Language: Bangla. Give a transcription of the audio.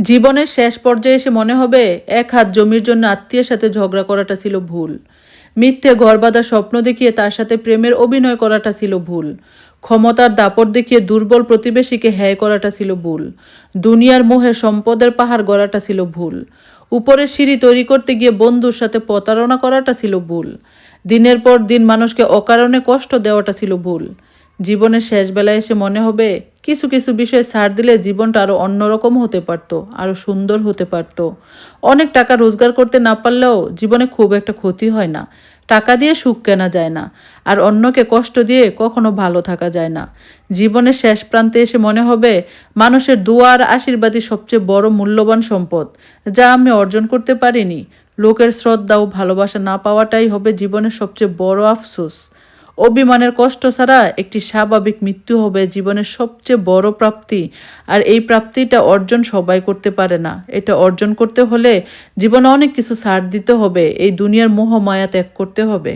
জীবনের শেষ পর্যায়ে এসে মনে হবে এক হাত জমির জন্য আত্মীয়ের সাথে ঝগড়া করাটা ছিল ভুল। মিথ্যে ঘর বাঁধার স্বপ্ন দেখিয়ে তার সাথে প্রেমের অভিনয় করাটা ছিল ভুল। ক্ষমতার দাপট দেখিয়ে দুর্বল প্রতিবেশীকে হ্যায় করাটা ছিল ভুল। দুনিয়ার মোহে সম্পদের পাহাড় গড়াটা ছিল ভুল। উপরের সিঁড়ি তৈরি করতে গিয়ে বন্ধুর সাথে প্রতারণা করাটা ছিল ভুল। দিনের পর দিন মানুষকে অকারণে কষ্ট দেওয়াটা ছিল ভুল। জীবনের শেষ বেলায় এসে মনে হবে কিছু কিছু বিষয়ে ছাড় দিলে জীবনটা আরও অন্যরকম হতে পারতো, আরও সুন্দর হতে পারতো। অনেক টাকা রোজগার করতে না পারলেও জীবনে খুব একটা ক্ষতি হয় না। টাকা দিয়ে সুখ কেনা যায় না, আর অন্যকে কষ্ট দিয়ে কখনো ভালো থাকা যায় না। জীবনের শেষ প্রান্তে এসে মনে হবে মানুষের দোয়া আর আশীর্বাদই সবচেয়ে বড় মূল্যবান সম্পদ, যা আমি অর্জন করতে পারিনি। লোকের শ্রদ্ধা ও ভালোবাসা না পাওয়াটাই হবে জীবনের সবচেয়ে বড় আফসোস। অভিমানের কষ্ট ছাড়া একটি স্বাভাবিক মৃত্যু হবে জীবনের সবচেয়ে বড় প্রাপ্তি। আর এই প্রাপ্তিটা অর্জন সবাই করতে পারে না। এটা অর্জন করতে হলে জীবনে অনেক কিছু ছাড় দিতে হবে, এই দুনিয়ার মোহ মায়া ত্যাগ করতে হবে।